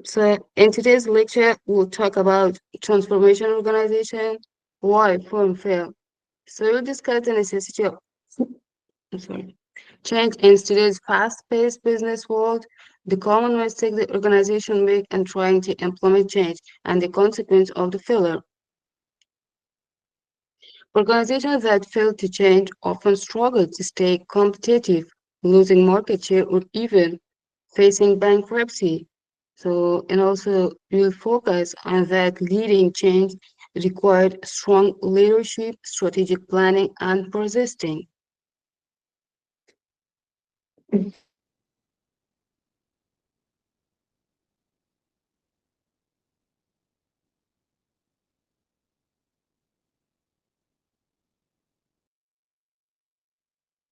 So in today's lecture, we'll talk about transformation organization, why firm fail. So we'll discuss the necessity of I'm sorry, change in today's fast-paced business world, the common mistake the organization make in trying to implement change, and the consequence of the failure. Organizations that fail to change often struggle to stay competitive, losing market share or even facing bankruptcy. So, and also we'll focus on that leading change required strong leadership, strategic planning, and persisting.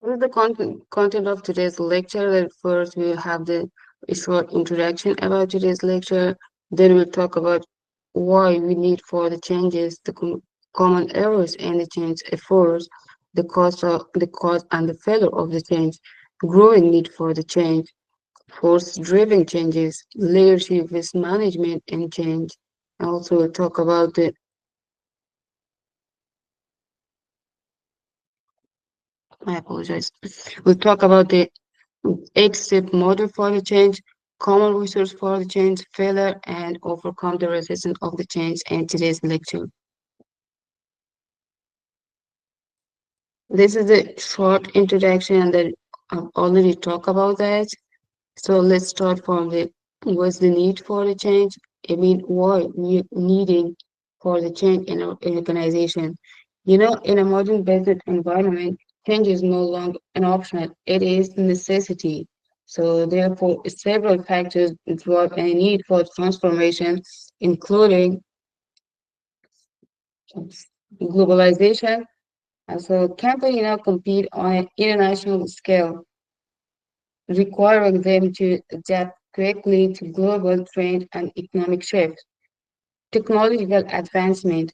What is the content of today's lecture? That first we'll have a short introduction about today's lecture. Then we'll talk about why we need for the changes, the common errors and the change efforts, the cause and the failure of the change, growing need for the change, force-driven changes, leadership with management and change. Also, we'll talk about the I apologize. We'll talk about the 8-step model for the change, common resource for the change, failure, and overcome the resistance of the change in today's lecture. This is a short introduction that I've already talked about that. So let's start from the what's the need for the change? I mean, why we needing for the change in our organization? You know, in a modern business environment, change is no longer an option; it is a necessity. So therefore, several factors drive a need for transformation, including globalization. And so companies now compete on an international scale, requiring them to adapt quickly to global trend and economic shifts. Technological advancement,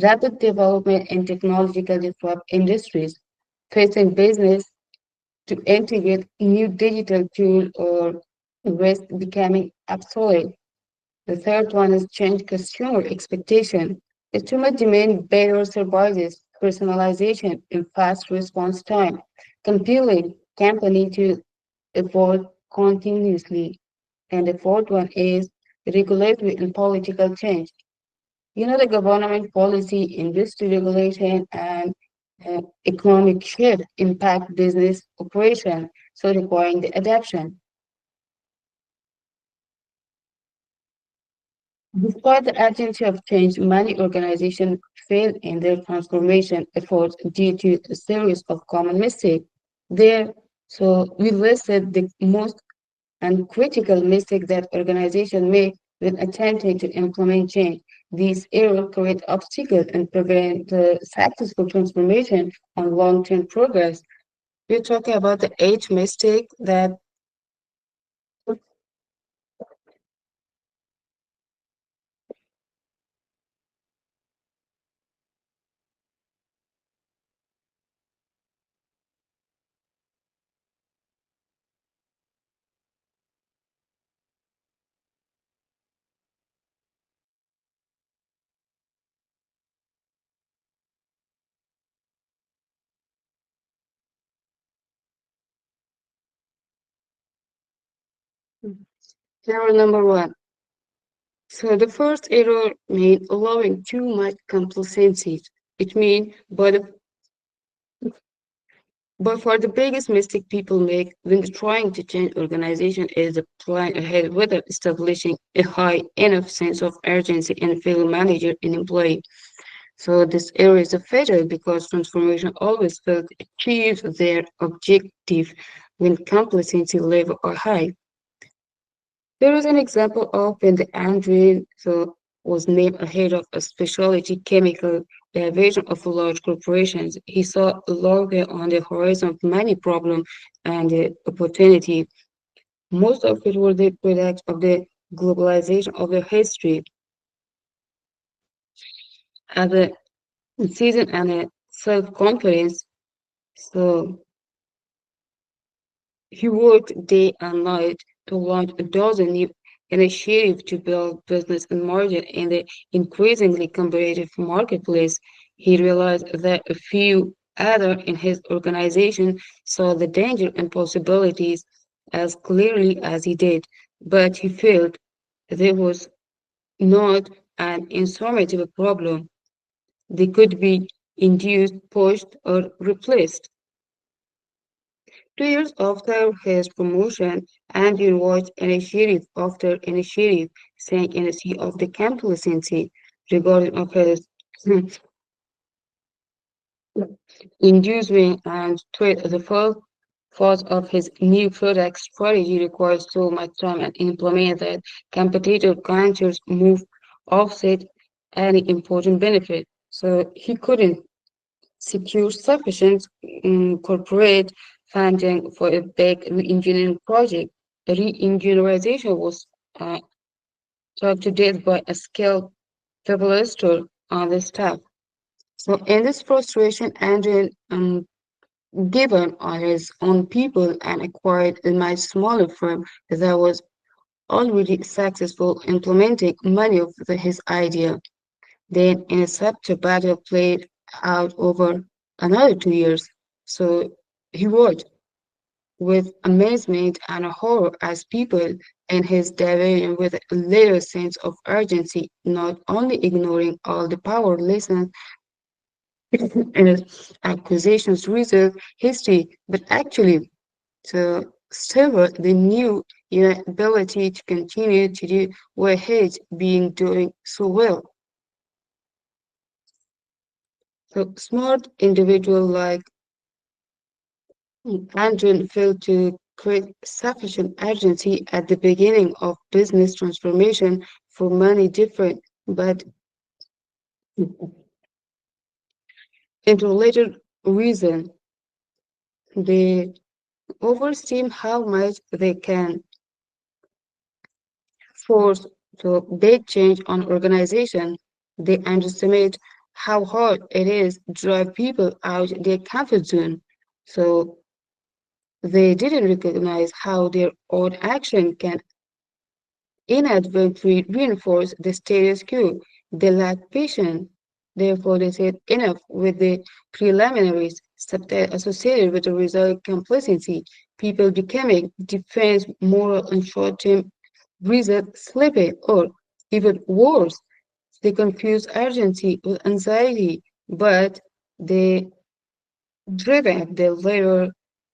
rapid development in technological disrupt industries, facing business to integrate new digital tools or risk becoming obsolete. The third one is change consumer expectation. Consumer demand better services, personalization, and fast response time, compelling company to evolve continuously. And the fourth one is regulatory and political change. You know, the government policy, industry regulation, and economic shift impact business operation, so requiring the adaptation. Despite the urgency of change, many organizations fail in their transformation efforts due to a series of common mistakes. There, so we listed the most and critical mistakes that organizations make when attempting to implement change. These errors create obstacles and prevent the successful transformation and long-term progress. We're talking about the eight mistake that error number one. So the first error means allowing too much complacency. It means but for the biggest mistake people make when trying to change organization is the plan ahead whether establishing a high enough sense of urgency in field manager and employee. So this area is a fatal because transformation always fails to achieve their objective when complacency level are high. There is an example of when the Andrew was named ahead of a specialty chemical division of large corporations. He saw longer on the horizon of many problems and the opportunity. Most of it were the products of the globalization of the history as a season and a self-confidence. So he worked day and night to launch a dozen new initiative to build business and margin in the increasingly competitive marketplace. He realized that a few others in his organization saw the danger and possibilities as clearly as he did, but he felt there was not an insurmountable problem. They could be induced, pushed, or replaced. 2 years after his promotion, Andrew watched initiative after initiative sank in a sea of the complacency regarding of his inducement and trade. The first phase of his new product strategy requires so much time and implement that competitive cultures move offset any important benefit. So he couldn't secure sufficient corporate funding for a big re-engineering project. The re-engineerization was uh, talked to death by a skilled publisher on the staff. So in this frustration, Andrew given on his own people and acquired a much smaller firm that was already successful implementing many of his ideas. Then in a subtle battle played out over another 2 years. So he watched with amazement and horror as people in his division with a little sense of urgency, not only ignoring all the power lessons and his accusations research history, but actually to sever the new ability to continue to do what he's been doing so well. So smart individual like Andrew failed to create sufficient urgency at the beginning of business transformation for many different but interrelated reasons. They overestimate how much they can force to big change on organization. They underestimate how hard it is to drive people out their comfort zone. So they didn't recognize how their own action can inadvertently reinforce the status quo. They lack patience. Therefore, they said enough with the preliminaries associated with the result complacency, people becoming defense, moral, and short-term result sleepy, or even worse, they confuse urgency with anxiety, but they driven the latter,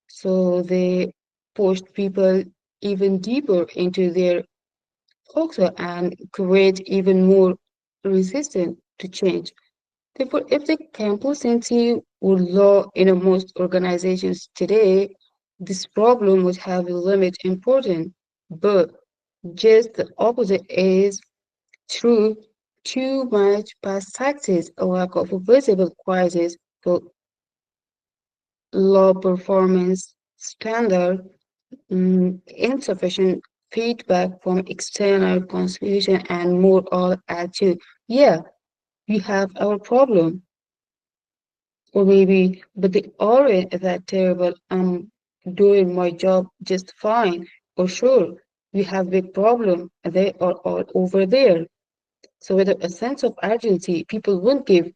so they pushed people even deeper into their also and create even more resistance to change. Therefore, if the complacency were law in most organizations today, this problem would have a limit important. But just the opposite is true. Too much past taxes, a lack of a visible crisis for low performance standard, insufficient feedback from external consultation, and more all add to, yeah, we have our problem. Or maybe, but they aren't that terrible. I'm doing my job just fine. Or sure, we have big problem. They are all over there. So with a sense of urgency, people won't give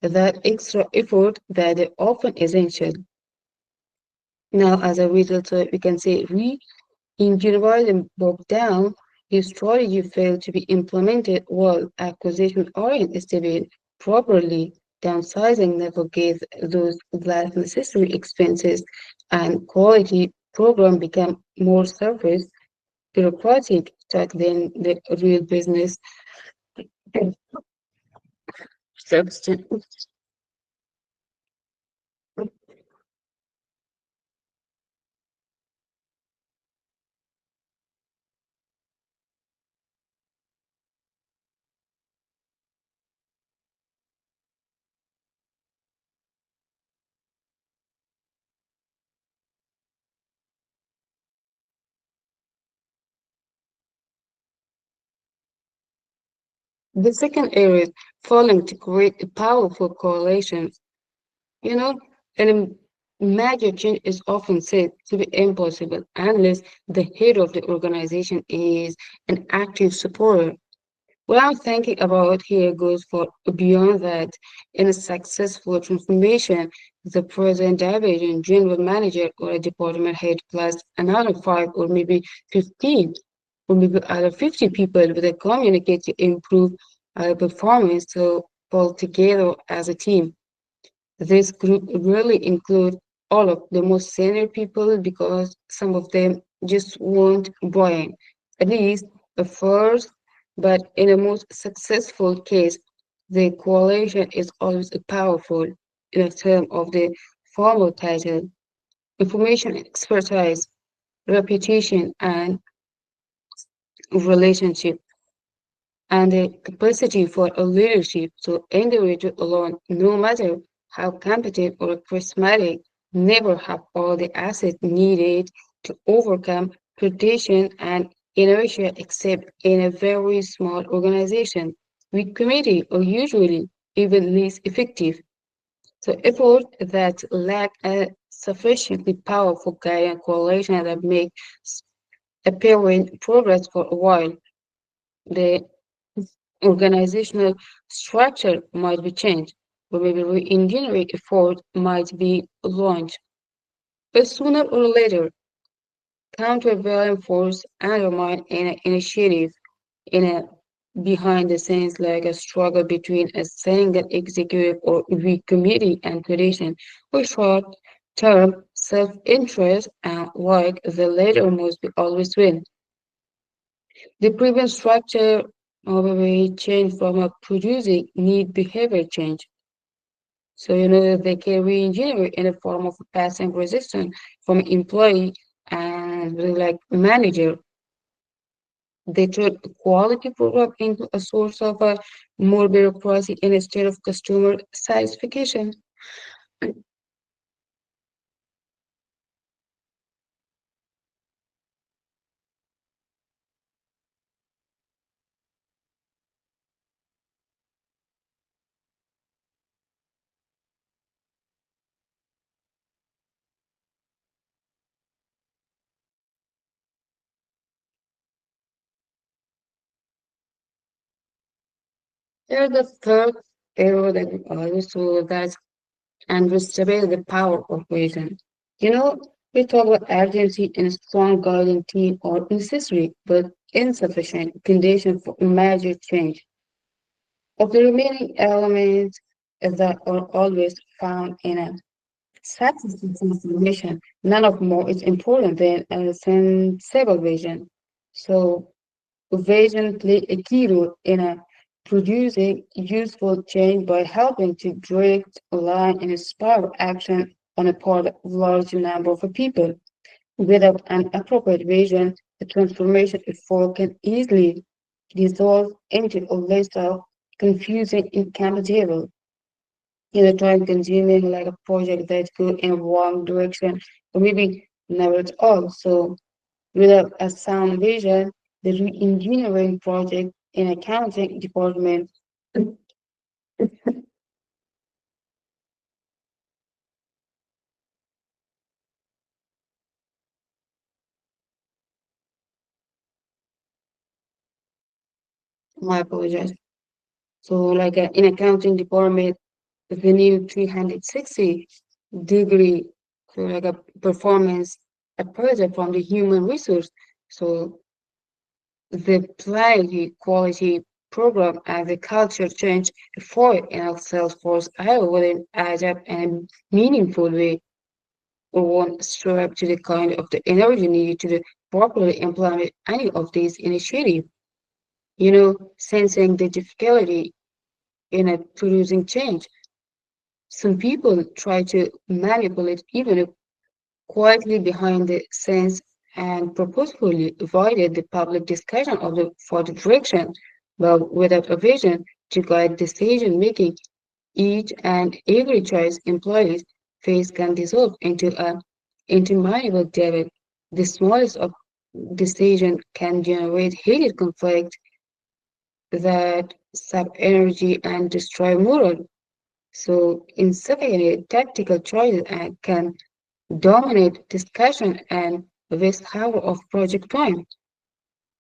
that extra effort that is often essential. Now, as a result, we can say re-engineering broke down, his strategy failed to be implemented while acquisition aren't estimated properly. Downsizing never gave those that necessary expenses and quality program became more surface bureaucratic than the real business substance. The second area is failing to create a powerful correlations. You know, and major change is often said to be impossible unless the head of the organization is an active supporter. What I'm thinking about here goes for beyond that. In a successful transformation, the president, division, general manager, or a department head plus another 5 or maybe 15 or maybe other 50 people with a communicate to improve performance to pull together as a team. This group really include all of the most senior people because some of them just won't buy at least at first, but in a most successful case, the coalition is always powerful in a term of the formal title, information expertise, reputation, and relationship, and the capacity for a leadership. So individual alone, no matter how competent or charismatic, never have all the assets needed to overcome tradition and inertia except in a very small organization. Weak committee are usually even least effective. So effort that lack a sufficiently powerful guiding coalition that make apparent progress for a while. The organizational structure might be changed, or maybe re-engineering effort might be launched. But sooner or later, countervailing force undermine an initiative in a behind the scenes like a struggle between a single executive or weak committee and tradition, or short-term self-interest and like the latter must be always win. The previous structure however change from a producing need behavior change. So, they can re-engineer in the form of passing resistance from employee and like manager. They turn quality program into a source of more bureaucracy instead of customer satisfaction. There's the third area that we always saw that underestimate the power of vision. You know, we talk about urgency and a strong guiding team are necessary but insufficient condition for major change. Of the remaining elements that are always found in a successful transformation, none of more is important than a sensible vision. So vision play a key role in producing useful change by helping to direct, align, and inspire action on a part of a large number of people. Without an appropriate vision, the transformation effort can easily dissolve into a list of confusing, incompatible, time-consuming, like a project that go in a wrong direction, or maybe never at all. So without a sound vision, the re-engineering project in accounting department, my apologize. So like in accounting department, the new 360 degree, so like a performance appraisal from the human resource. So the quality program and the culture change effort in our Salesforce I wouldn't add up in a meaningful way or won't strive to the kind of the energy needed to properly implement any of these initiatives. Sensing the difficulty in producing change. Some people try to manipulate even quietly behind the scenes and purposefully avoided the public discussion of the for the direction, but without a vision to guide decision making, each and every choice employees face can dissolve into a interminable debate. The smallest of decision can generate heated conflict that sap energy and destroy morale. So in second, tactical choices can dominate discussion and waste hour of project time.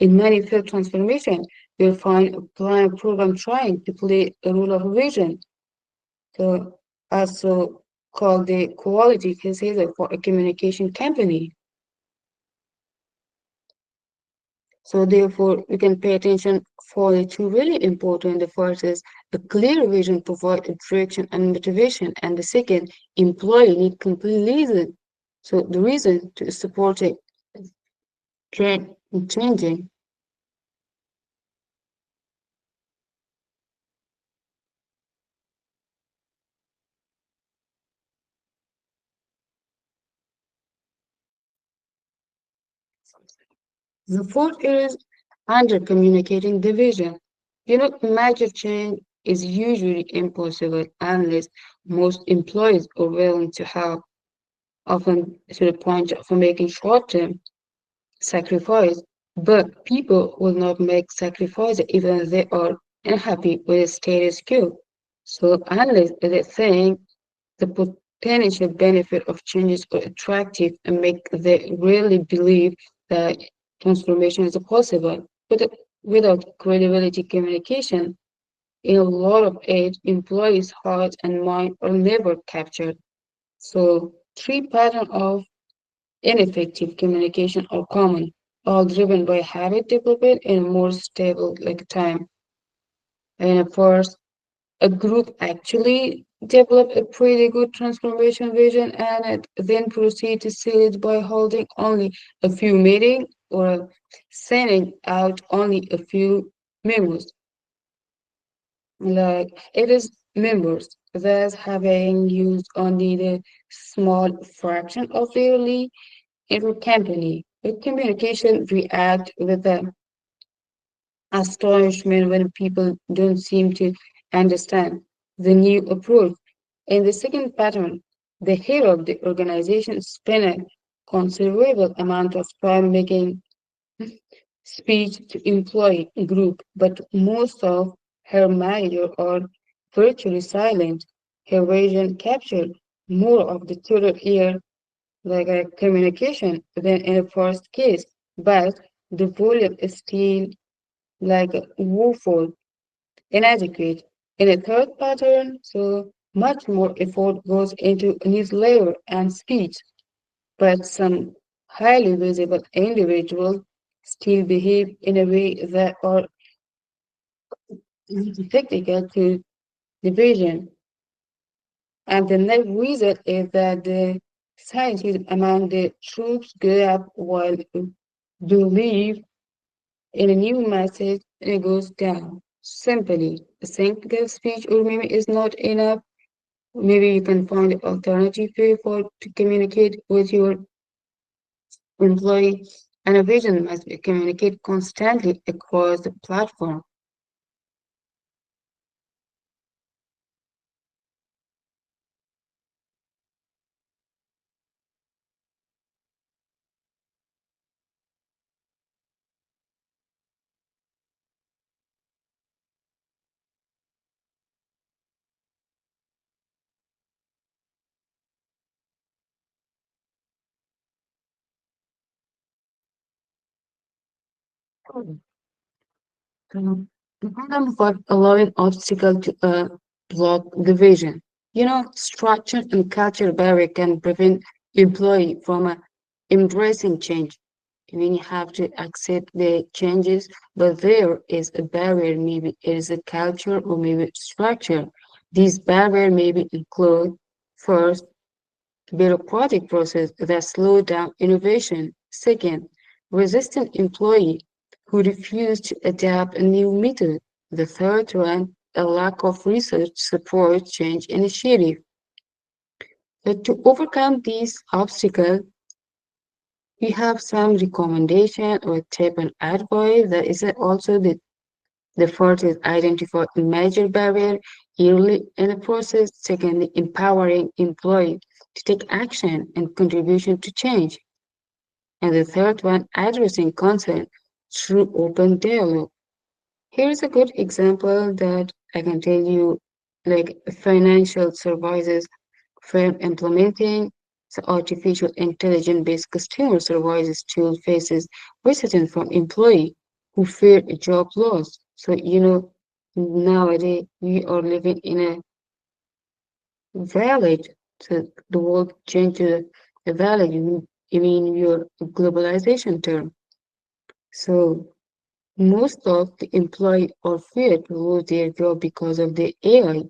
In many field transformation, you'll find a plan program trying to play a role of vision, so also called the quality consider for a communication company. So therefore, we can pay attention for the two really important. The first is a clear vision provide a direction and motivation, and the second, employee need complete reason. So the reason to support it, trend changing. The fourth is under communicating the vision. Major change is usually impossible unless most employees are willing to help, often to the point of making short-term sacrifice. But people will not make sacrifices even if they are unhappy with the status quo. So unless they think the potential benefit of changes are attractive and make them really believe that transformation is possible. But without credibility communication, in a lot of it, employees' heart and mind are never captured. So three patterns of ineffective communication are common, all driven by habit development in a more stable time. And of course, a group actually develop a pretty good transformation vision and then proceed to seal it by holding only a few meetings or sending out only a few memos. Like it is members, thus having used only the small fraction of their lead in company. The communication react with the astonishment when people don't seem to understand the new approach. In the second pattern, the head of the organization spent a considerable amount of time making speech to employee group, but most of her manager are virtually silent. Her vision captured more of the total ear like a communication than in the first case, but the volume is still like woeful, inadequate. In a third pattern, so much more effort goes into newsletter and speech, but some highly visible individuals still behave in a way that are technical to division. And the net result is that the scientists among the troops go up while believe in a new message and it goes down. Simply, a single speech or maybe is not enough. Maybe you can find an alternative way for to communicate with your employee, and a vision must be communicated constantly across the platform. The problem for allowing obstacle to block the vision. Structure and culture barrier can prevent employee from embracing change. I mean, you have to accept the changes, but there is a barrier. Maybe it is a culture or maybe structure. These barrier maybe include first, bureaucratic process that slow down innovation. Second, resistant employee who refuse to adapt a new method. The third one, a lack of research support change initiative. But to overcome these obstacles, we have some recommendation or tip and advice that is also the first is identify major barrier early in the process. Secondly, empowering employee to take action and contribution to change. And the third one, addressing concern through open dialogue. Here's a good example that I can tell you like financial services firm implementing the artificial intelligence-based customer services tool faces resistance from employee who fear a job loss. So, nowadays we are living in a village. So the world changed to a village. You mean your globalization term. So most of the employee are feared to lose their job because of the AI,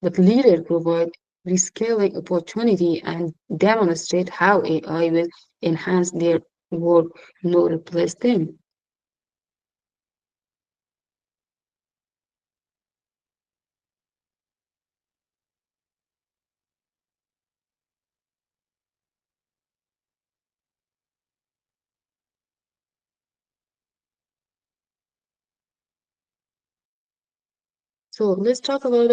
but leaders provide reskilling opportunity and demonstrate how AI will enhance their work, not replace them. So let's talk about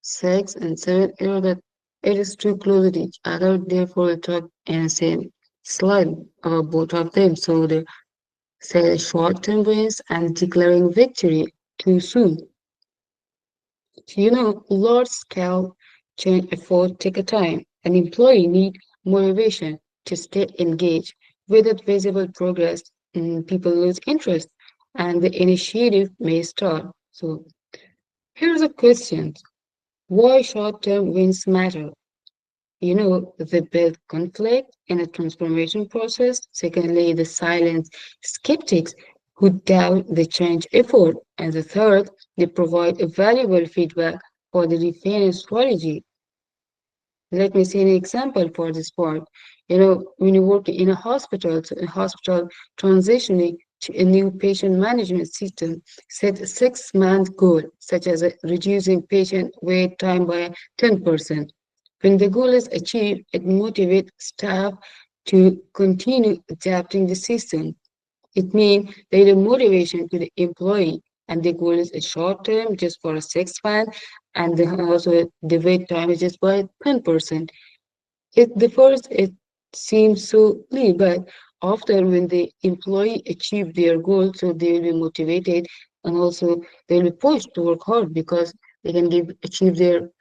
six and seven error that it is too close to each other, therefore we'll talk in the same slide about both of them. So the say short-term wins and declaring victory too soon. Large-scale change effort take a time. An employee need motivation to stay engaged. Without visible progress, people lose interest, and the initiative may start. So here's a question: why short-term wins matter? They build conflict in a transformation process. Secondly, the silent skeptics who doubt the change effort. And the third, they provide a valuable feedback for the refining strategy. Let me see an example for this part. When you work in a hospital, so a hospital transitioning to a new patient management system, set a 6-month goal, such as reducing patient wait time by 10%. When the goal is achieved, it motivates staff to continue adapting the system. It means there is a motivation to the employee, and the goal is a short term, just for a 6 month, and also the wait time is just by 10%. The first it seems so little, but after when the employee achieve their goal, so they will be motivated and also they will be pushed to work hard because they can achieve their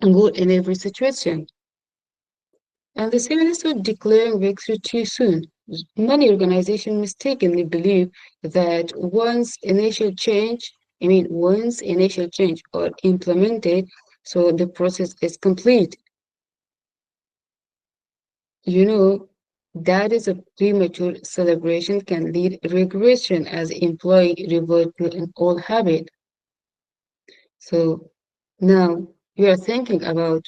goal in every situation. And the second is to declaring victory too soon. Many organizations mistakenly believe that once initial change are implemented, so the process is complete. You know, that is a premature celebration can lead regression as employee revert to an old habit. So now we are thinking about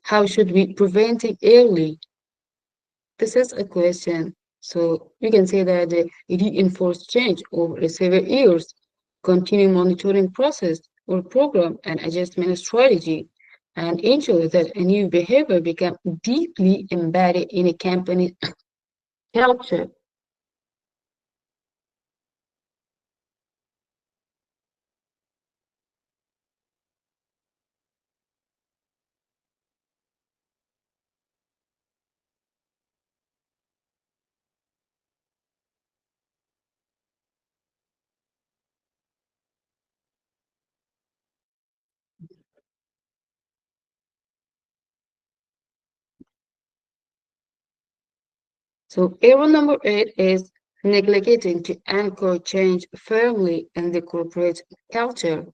how should we prevent it early. This is a question. So we can say that the reinforce change over several years, continue monitoring process or program and adjustment strategy, and ensure that a new behavior become deeply embedded in a company culture. So error number 8 is neglecting to anchor change firmly in the corporate culture.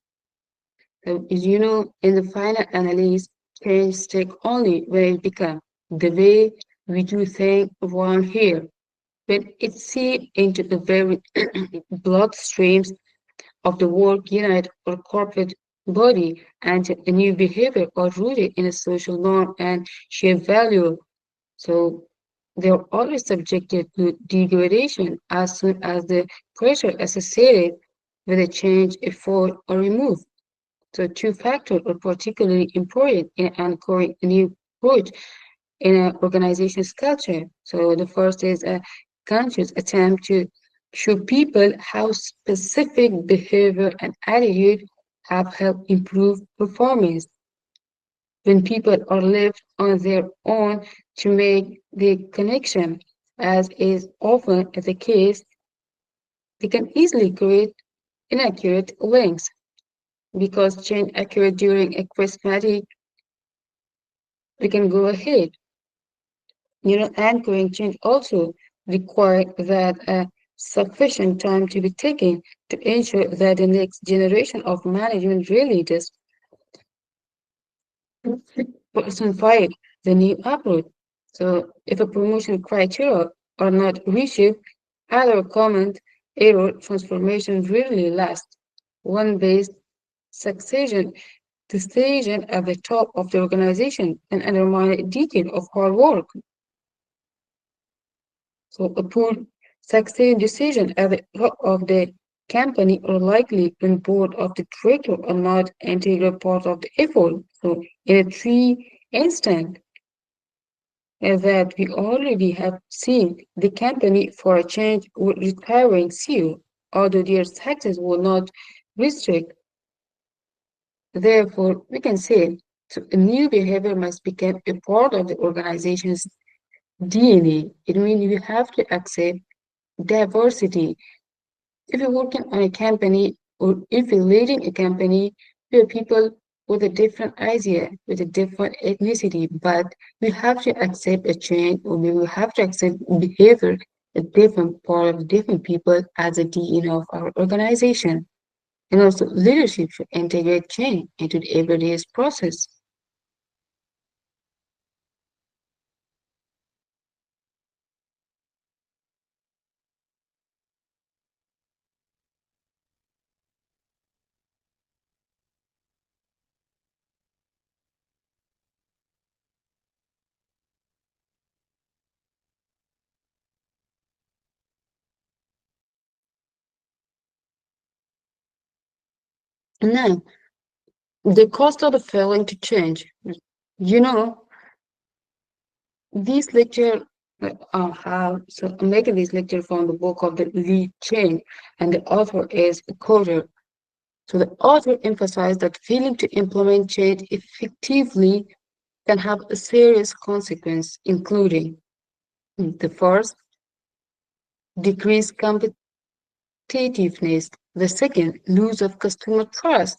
So, in the final analysis, change take only when it becomes the way we do things around here. When it seeps into the very bloodstreams of the work unit or corporate body, and a new behavior are rooted in a social norm and shared value. So they are always subjected to degradation as soon as the pressure associated with a change, effort, or removed. So two factors are particularly important in anchoring a new approach in an organization's culture. So the first is a conscious attempt to show people how specific behavior and attitude have helped improve performance. When people are left on their own to make the connection, as is often the case, they can easily create inaccurate links. because change occurred during a charismatic, we can go ahead. Anchoring change also requires that sufficient time to be taken to ensure that the next generation of management really does personify the new approach. So if a promotion criteria are not reshaped, either comment, error, transformation really lasts. One based succession decision at the top of the organization and undermine a decade of hard work. So a poor succession decision at the top of the company or likely when board of the director are not integral part of the effort. So in a three instant that we already have seen the company for a change with retiring CEO, although their success will not restrict. Therefore, we can say so a new behavior must become a part of the organization's DNA. It means you have to accept diversity. If you're working on a company or if you're leading a company, there are people with a different idea, with a different ethnicity, but we have to accept a change or we will have to accept behavior, a different part of different people as a DNA of our organization. And also leadership should integrate change into the everyday process. Now, the cost of the failing to change. You know, this lecture have so I'm making this lecture from the book of the lead change, and the author is a coder. So the author emphasized that failing to implement change effectively can have a serious consequence, including the first, decreased competitiveness, the second, loss of customer trust,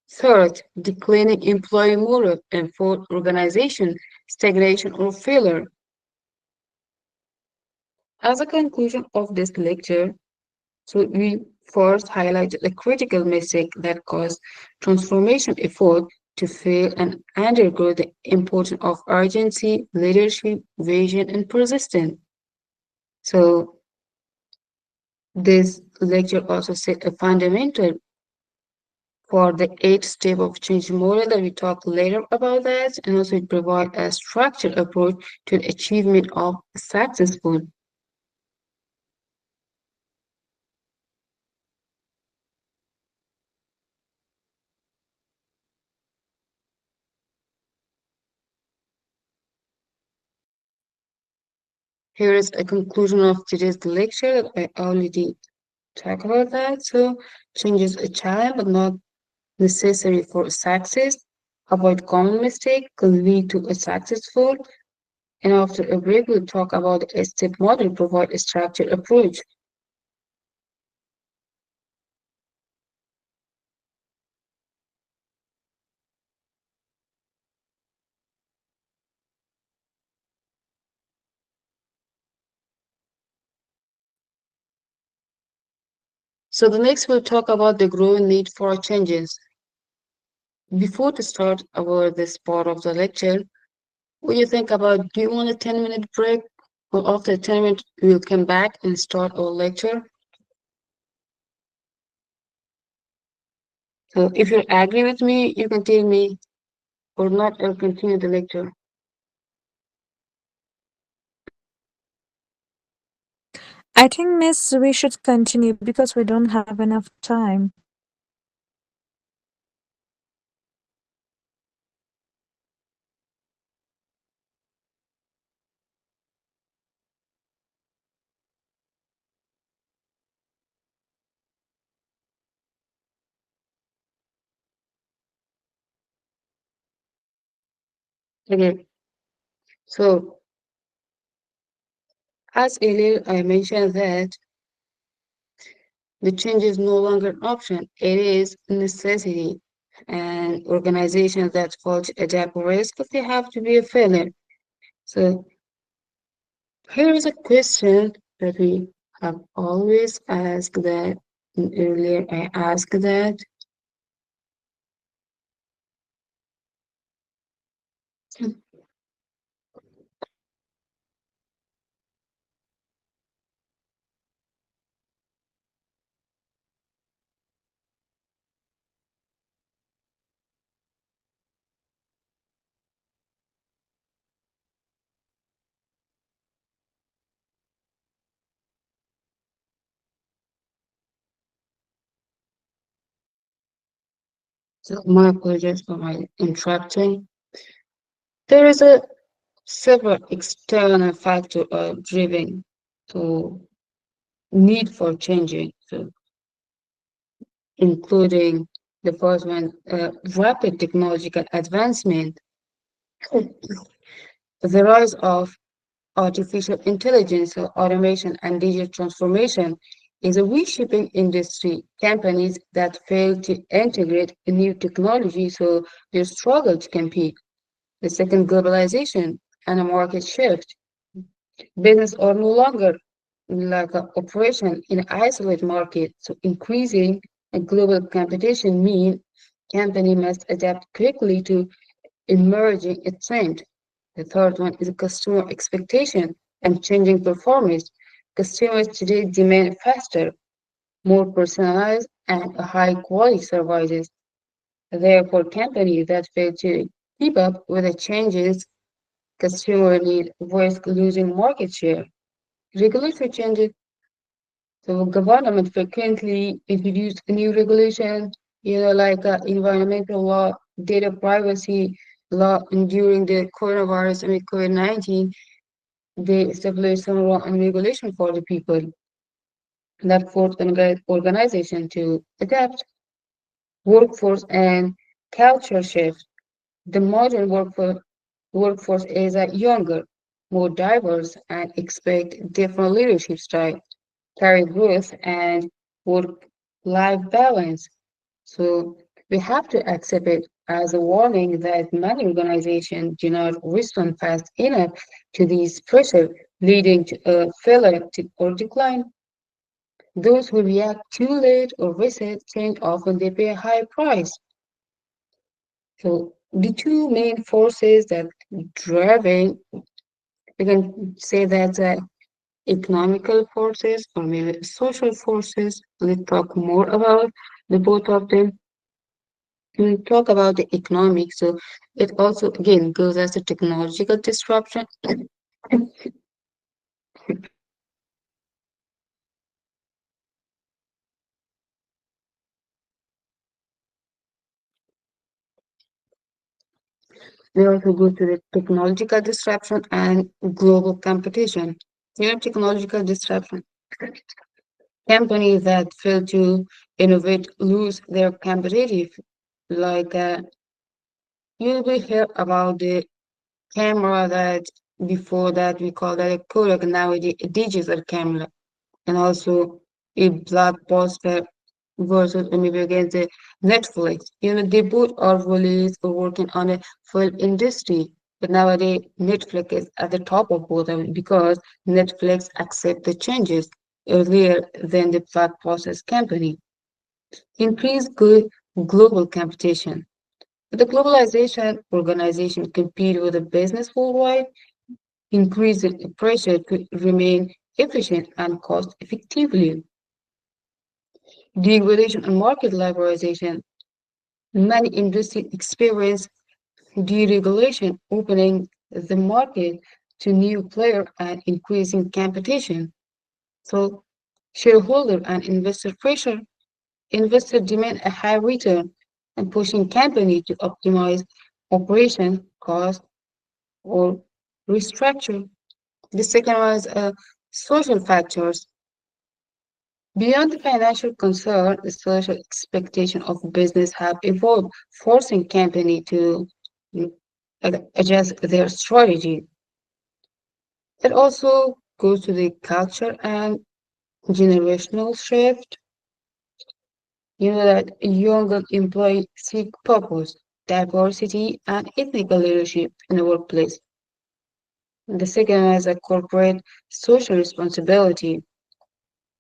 third, declining employee morale, and fourth, organization stagnation or failure. As a conclusion of this lecture, so we first highlighted the critical mistake that caused transformation effort to fail and undergo the importance of urgency, leadership, vision, and persistence. So this lecture also set a fundamental for the 8 step of change model that we talk later about that, and also it provides a structured approach to the achievement of successful. Here is a conclusion of today's lecture that I already talked about that. So change is a challenge but not necessary for success. Avoid common mistake can lead to a successful. And after a break, we'll talk about the step model, provide a structured approach. So the next we'll talk about the growing need for changes. Before to start about this part of the lecture, what you think about, do you want a 10-minute break? Or after 10 minutes, we'll come back and start our lecture. So if you agree with me, you can tell me, or not, I'll continue the lecture. I think, Miss, we should continue because we don't have enough time. Okay, so as earlier I mentioned that the change is no longer an option, it is a necessity. and organizations that fail to adapt risk, they have to be a failure. So here is a question that we have always asked that, and earlier I asked that. So my apologies for my interrupting. There is a several external factor driven to need for changing, so including the first one, rapid technological advancement, the rise of artificial intelligence, so automation and digital transformation is a reshaping industry. Companies that fail to integrate new technology, so they struggle to compete. The second, globalization and a market shift. Business are no longer like an operation in an isolated market. So increasing a global competition means company must adapt quickly to emerging a trend. The third one is a customer expectation and changing performance. Consumers today demand faster, more personalized, and a high quality services. Therefore, companies that fail to keep up with the changes consumer need risk losing market share. Regulatory changes. So government frequently introduce new regulation, like environmental law, data privacy law, and during the coronavirus, COVID-19, they established some law and regulation for the people that forced organization to adapt. Workforce and culture shift. The modern workforce is younger, more diverse, and expect different leadership style, career growth, and work-life balance. So we have to accept it as a warning that many organizations do not respond fast enough to these pressure, leading to a failure or decline. Those who react too late or resist change often they pay a high price. So the two main forces that driving, we can say that economical forces or maybe social forces. Let's talk more about the both of them. When we talk about the economic, so it also again goes as a technological disruption. We also go to the technological disruption and global competition. Technological disruption. Companies that fail to innovate lose their competitive. Like you will hear about the camera that before that we call that a Kodak, now it is a digital camera, and also a blockbuster versus maybe against the Netflix. They both are released or working on a film industry. But nowadays, Netflix is at the top of both of them because Netflix accept the changes earlier than the blockbuster company. Increased global competition. With the globalization, organization compete with the business worldwide, increasing the pressure to remain efficient and cost effectively. Deregulation and market liberalization. Many industries experience deregulation, opening the market to new players and increasing competition. So shareholder and investor pressure. Investors demand a high return and pushing company to optimize operation cost or restructure. The second one is social factors. Beyond the financial concern, the social expectation of business have evolved, forcing company to adjust their strategy. It also goes to the culture and generational shift. You know that younger employees seek purpose, diversity, and ethical leadership in the workplace. The second one is a corporate social responsibility.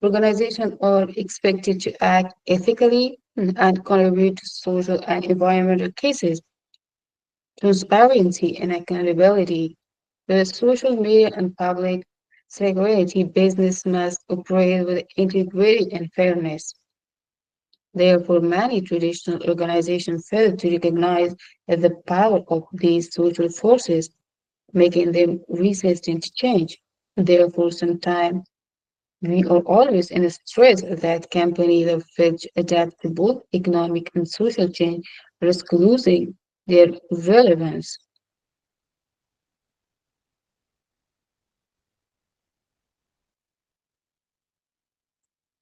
Organizations are expected to act ethically and contribute to social and environmental cases. Transparency and accountability. With social media and public security, business must operate with integrity and fairness. Therefore, many traditional organizations fail to recognize the power of these social forces, making them resistant to change. Therefore, sometimes we are always in a stress that companies that fail to adapt to both economic and social change risk losing their relevance.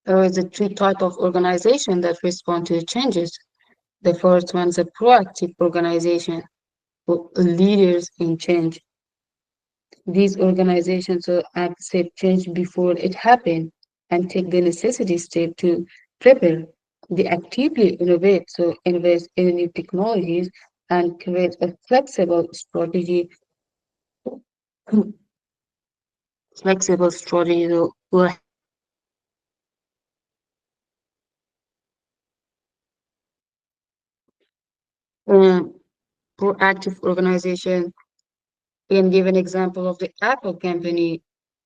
There is a three type of organization that respond to changes. The first one is a proactive organization for leaders in change. These organizations will accept change before it happens and take the necessary step to prepare. They actively innovate, so invest in new technologies and create a flexible strategy to um, proactive organization. Can give an example of the Apple company,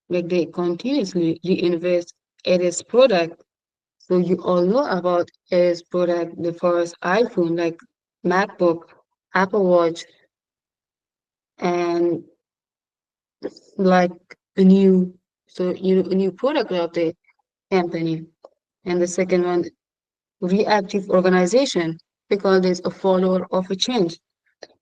like they continuously reinvest in its product. So you all know about its product, the first iPhone, like MacBook, Apple Watch, and like a new, a new product of the company. And the second one, reactive organization, because it's a follower of a change.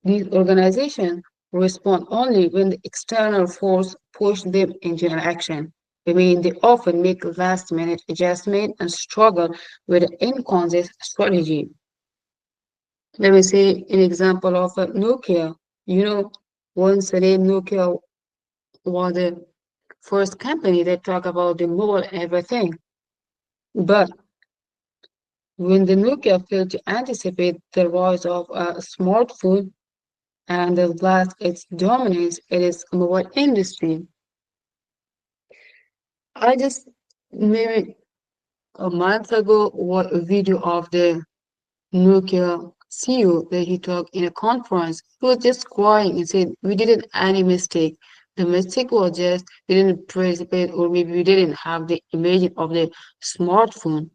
These organizations respond only when the external force pushes them into an action. I mean, they often make last-minute adjustment and struggle with an inconsistent strategy. Let me say an example of a Nokia. You know, once the name Nokia was the first company that talked about the mobile everything. But when the Nokia failed to anticipate the rise of a smartphone and lost its dominance in its mobile industry, I just maybe a month ago watched a video of the Nokia CEO that he talked in a conference. He was just crying and said, "We didn't any mistake. The mistake was just we didn't participate, or maybe we didn't have the image of the smartphone.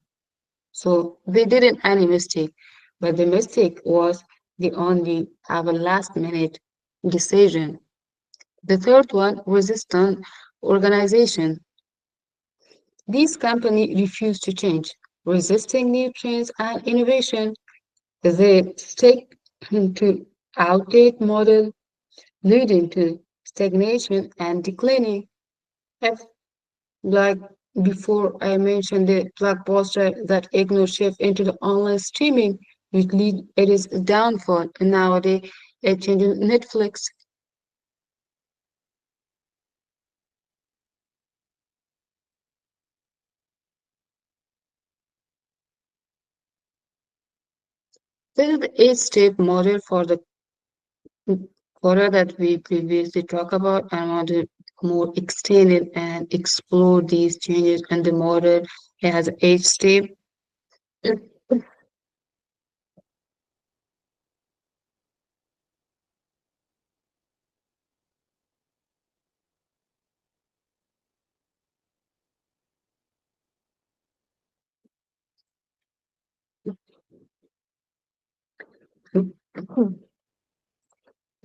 So they didn't any mistake. But the mistake was they only have a last minute decision." The third one, resistant organization. These companies refuse to change, resisting new trends and innovation. They stick to outdated model, leading to stagnation and declining. If, like before, I mentioned the blockbuster that ignore shift into the online streaming, which lead it is downfall. And nowadays, it changing Netflix. This is the eight-step model for the Quora that we previously talked about. I want to more extend it and explore these changes and the model. It has eight step.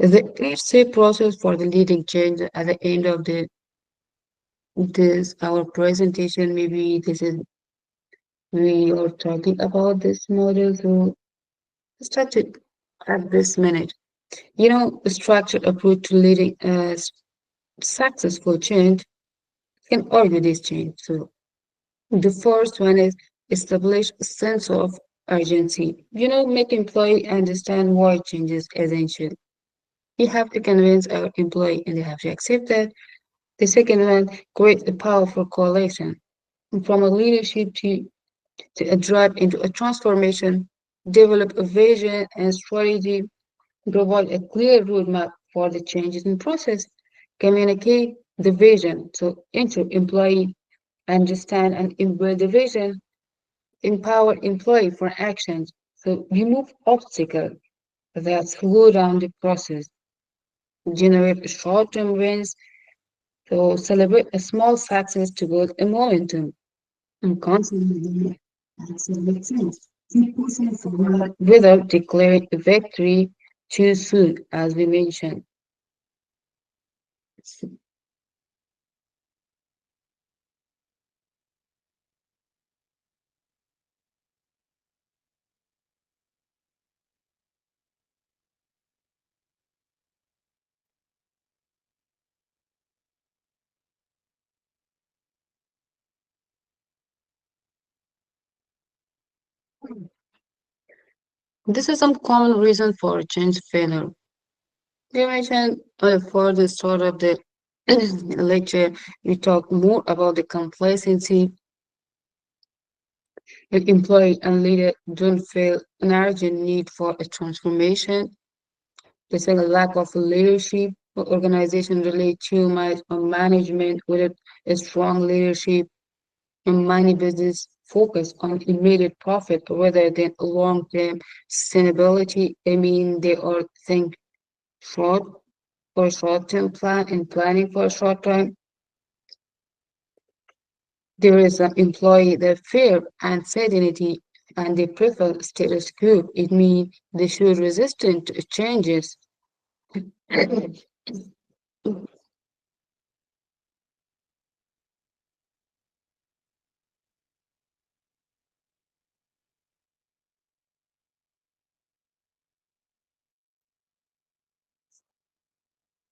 The eight-step process for the leading change at the end of the this our presentation. Maybe this is we are talking about this model. So start it at this minute. You know, a structured approach to leading successful change can argue this change. So the first one is establish a sense of urgency. You know, make employee understand why change is essential. You have to convince our employee and they have to accept that. The second one, create a powerful coalition from a leadership to to drive into a transformation, develop a vision and strategy, provide a clear roadmap for the changes in process, communicate the vision so employee understand and embed the vision, empower employee for actions, so remove obstacles that slow down the process, generate short-term wins, so celebrate a small success to build a momentum, and constantly make sense. Keep pushing forward without declaring a victory too soon, as we mentioned. This is some common reason for change failure. We mentioned for the start of the lecture, we talk more about the complacency. An employee and leader don't feel an urgent need for a transformation. There's a lack of leadership. Organization rely too much on management with a strong leadership, and many business focus on immediate profit rather than long-term sustainability. I mean, they all think short for short-term plan and planning for short term. There is an employee that fear uncertainty and they prefer status quo. It means they should resistant to changes.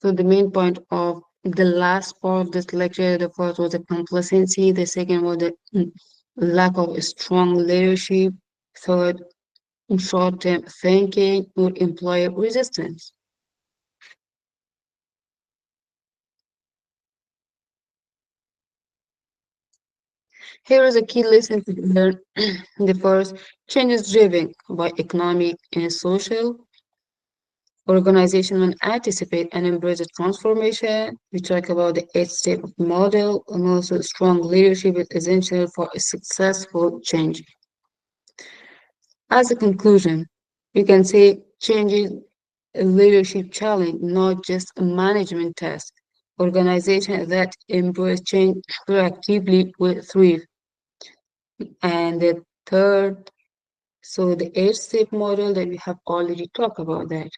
So the main point of the last part of this lecture, the first was the complacency, the second was the lack of strong leadership, third, short-term thinking or employer resistance. Here is a key lesson to learn. The first, change is driven by economic and social. Organization will anticipate and embrace the transformation. We talk about the eight-step model, and also strong leadership is essential for a successful change. As a conclusion, we can say change is a leadership challenge, not just a management task. Organizations that embrace change proactively will thrive. And the third, so the eight-step model that we have already talked about that.